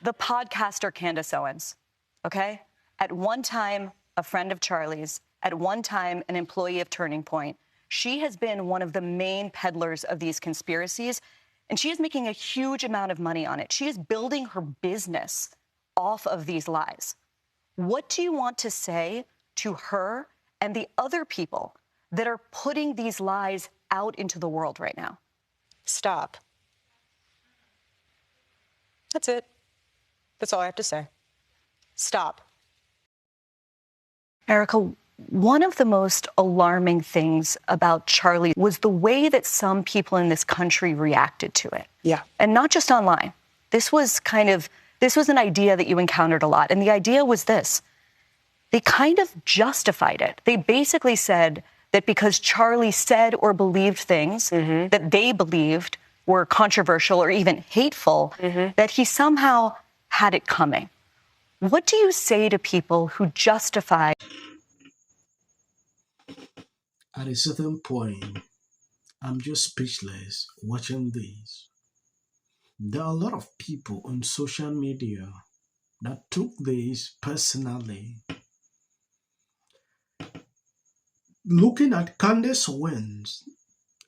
the podcaster Candace Owens, okay? At one time, a friend of Charlie's, at one time, an employee of Turning Point. She has been one of the main peddlers of these conspiracies, and she is making a huge amount of money on it. She is building her business off of these lies. What do you want to say to her and the other people that are putting these lies out into the world right now? Stop. That's it. That's all I have to say. Stop. Erika, one of the most alarming things about Charlie was the way that some people in this country reacted to it. Yeah. And not just online. This was an idea that you encountered a lot. And the idea was this. They kind of justified it. They basically said that because Charlie said or believed things that they believed were controversial or even hateful, that he somehow had it coming. What do you say to people who justify? At a certain point, I'm just speechless watching this. There are a lot of people on social media that took this personally. Looking at Candace Owens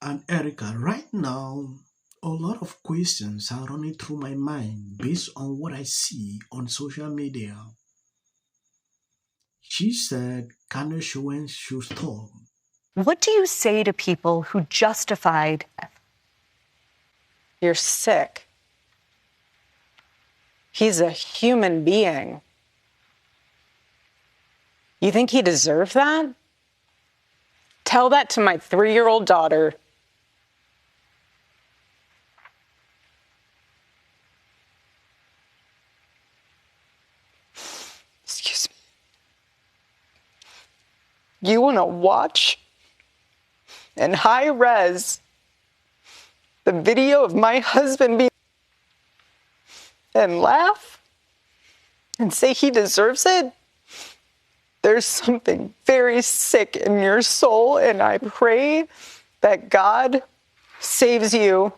and Erika right now, a lot of questions are running through my mind based on what I see on social media. She said Candace Owens should stop. What do you say to people who justified? You're sick. He's a human being. You think he deserved that? Tell that to my 3-year-old daughter. Excuse me. You want to watch in high res the video of my husband being and laugh and say he deserves it? There's something very sick in your soul, and I pray that God saves you.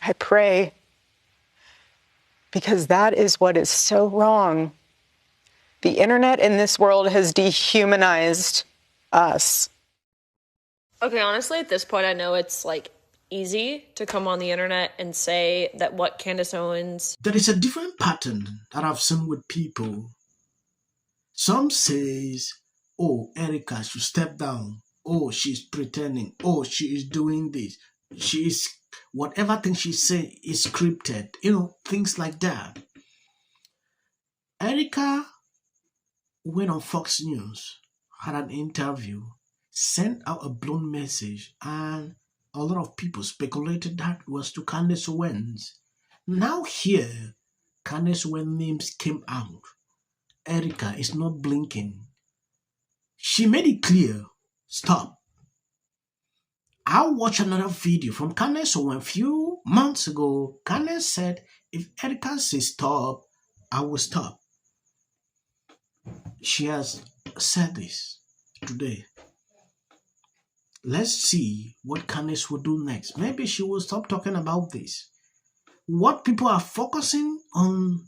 I pray, because that is what is so wrong. The internet in this world has dehumanized us. Okay, honestly, at this point, I know it's like easy to come on the internet and say that what Candace Owens... There is a different pattern that I've seen with people. Some says, oh, Erika should step down. Oh, she's pretending. Oh, she is doing this. She is, whatever thing she say is scripted. Things like that. Erika went on Fox News, had an interview, sent out a blown message, and a lot of people speculated that was to Candace Owens. Now here, Candace Owens' names came out. Erika is not blinking. She made it clear, stop. I watched another video from Candace Owens a few months ago. Candace said, if Erika says stop, I will stop. She has said this today. Let's see what Candace will do next. Maybe she will stop talking about this. What people are focusing on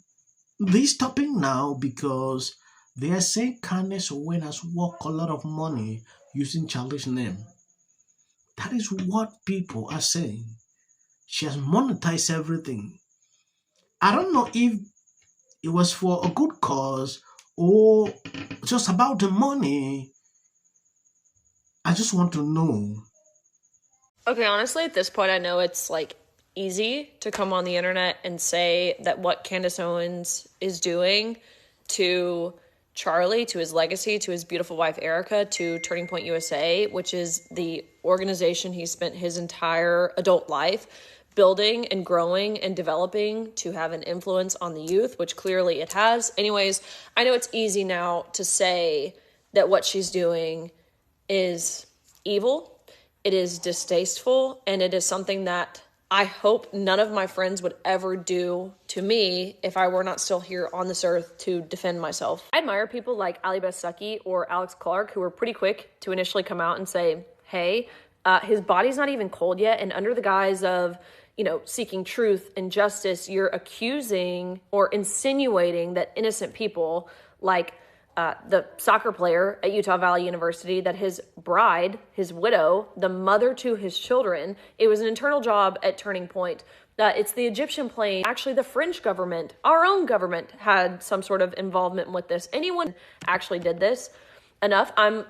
this topic now because they are saying Candace Owens has worked a lot of money using Charlie's name. That is what people are saying. She has monetized everything. I don't know if it was for a good cause or just about the money. I just want to know. Okay, honestly, at this point, I know it's like easy to come on the internet and say that what Candace Owens is doing to Charlie, to his legacy, to his beautiful wife, Erika, to Turning Point USA, which is the organization he spent his entire adult life building and growing and developing to have an influence on the youth, which clearly it has. Anyways, I know it's easy now to say that what she's doing is evil, it is distasteful, and it is something that I hope none of my friends would ever do to me if I were not still here on this earth to defend myself. I admire people like Ali Bessucky or Alex Clark who were pretty quick to initially come out and say, hey, his body's not even cold yet, and under the guise of, seeking truth and justice, you're accusing or insinuating that innocent people like the soccer player at Utah Valley University, that his bride, his widow, the mother to his children, it was an internal job at Turning Point. It's the Egyptian plane. Actually, the French government, our own government, had some sort of involvement with this. Anyone actually did this. Enough. I'm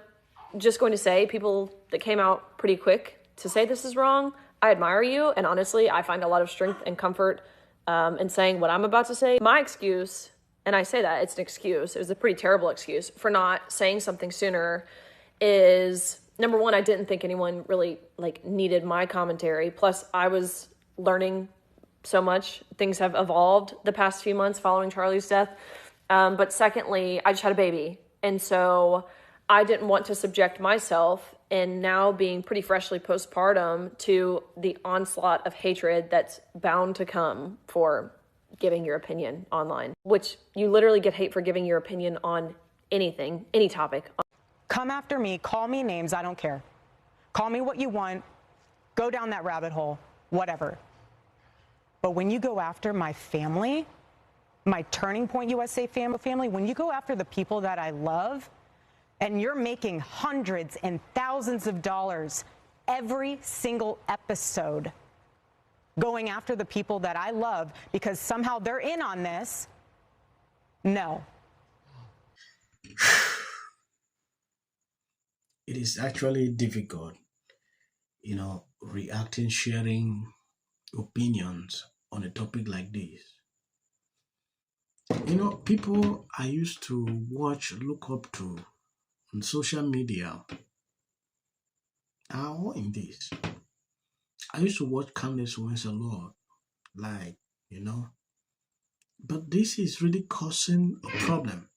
just going to say, people that came out pretty quick to say this is wrong, I admire you. And honestly, I find a lot of strength and comfort in saying what I'm about to say. My excuse, and I say that, it's an excuse, it was a pretty terrible excuse for not saying something sooner, is number one, I didn't think anyone really needed my commentary. Plus, I was learning so much. Things have evolved the past few months following Charlie's death. But secondly, I just had a baby. And so I didn't want to subject myself, and now being pretty freshly postpartum, to the onslaught of hatred that's bound to come for giving your opinion online, which you literally get hate for giving your opinion on anything, any topic. Come after me, call me names, I don't care. Call me what you want, go down that rabbit hole, whatever. But when you go after my family, my Turning Point USA family, when you go after the people that I love, and you're making hundreds and thousands of dollars every single episode going after the people that I love because somehow they're in on this, no. It is actually difficult, reacting, sharing opinions on a topic like this. People I used to look up to on social media are all in this. I used to watch Candace Owens a lot, but this is really causing a problem.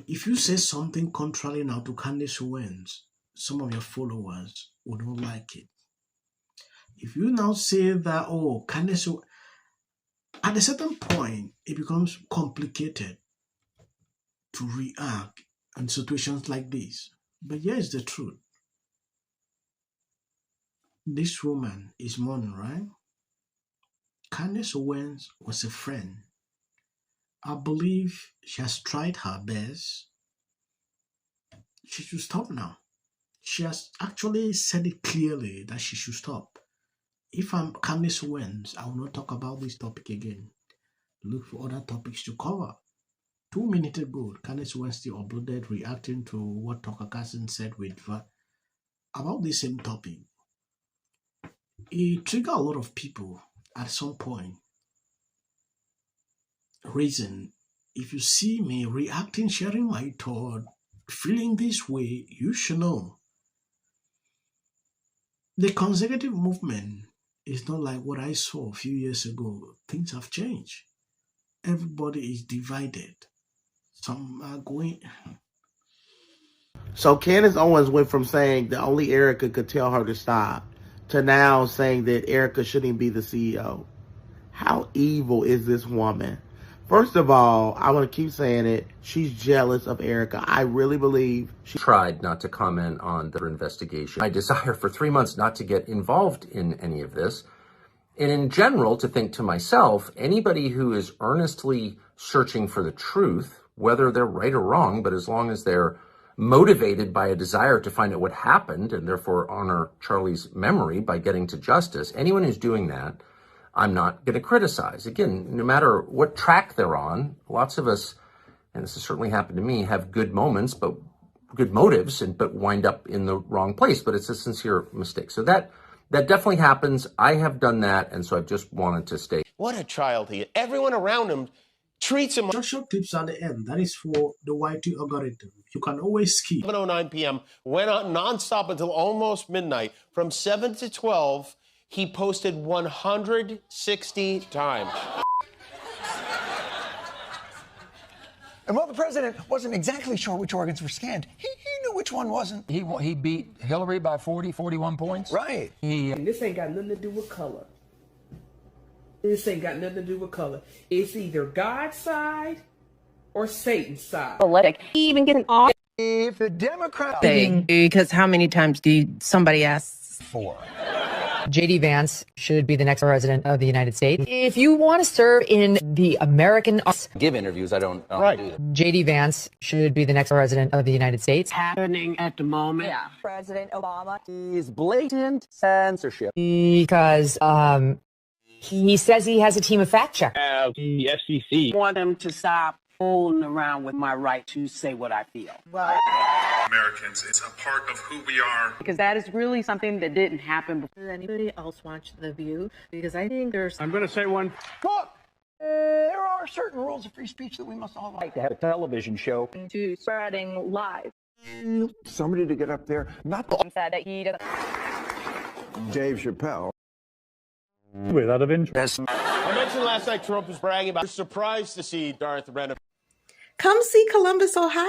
If you say something contrary now to Candace Owens, some of your followers would not like it. If you now say that, Candace, at a certain point, it becomes complicated to react in situations like this. But here's the truth. This woman is mourning, right? Candace Owens was a friend. I believe she has tried her best. She should stop now. She has actually said it clearly that she should stop. If I'm Candace Owens, I will not talk about this topic again. Look for other topics to cover. 2 minutes ago, Candace Owens still uploaded reacting to what Tucker Carlson said about the same topic. It triggered a lot of people at some point. Reason, if you see me reacting, sharing my thought, feeling this way, you should know. The conservative movement is not like what I saw a few years ago. Things have changed. Everybody is divided. Some are going. So Candace Owens went from saying that only Erika could tell her to stop to now saying that Erika shouldn't be the CEO. How evil is this woman? First of all, I want to keep saying it. She's jealous of Erika. I really believe she tried not to comment on the investigation. I desire for 3 months not to get involved in any of this. And in general, to think to myself, anybody who is earnestly searching for the truth, whether they're right or wrong, but as long as they're motivated by a desire to find out what happened and therefore honor Charlie's memory by getting to justice, anyone who's doing that, I'm not going to criticize. Again, no matter what track they're on, lots of us, and this has certainly happened to me, have good moments, but good motives, but wind up in the wrong place. But it's a sincere mistake. So that definitely happens. I have done that, and so I just wanted to state. What a child he is. Everyone around him treats him. Short clips at the end. That is for the YT algorithm. You can always skip. 7:09 p.m. went on nonstop until almost midnight. From 7 to 12, he posted 160 times. And while the president wasn't exactly sure which organs were scanned, he knew which one wasn't. He beat Hillary by 41 points. Right. And this ain't got nothing to do with color. This ain't got nothing to do with color. It's either God's side or Satan's side. Politic. Even get an off. If the Democrat Because how many times do somebody asks for? JD Vance should be the next president of the United States. If you want to serve in the American... Give interviews, I don't do them. JD Vance should be the next president of the United States. Happening at the moment. Yeah. President Obama. He's blatant censorship. Because he says he has a team of fact checkers. The FCC want them to stop fooling around with my right to say what I feel. Well, Americans, it's a part of who we are. Because that is really something that didn't happen before. Does anybody else watch The View? Because I think there's... I'm going to say one. Look, there are certain rules of free speech that we must all like. To have a television show. To spreading lies. Somebody to get up there, not said that he doesn't... Dave Chappelle. Without of interest. I mentioned last night Trump was bragging about. Surprised to see Darth Renaud. Come see Columbus, Ohio.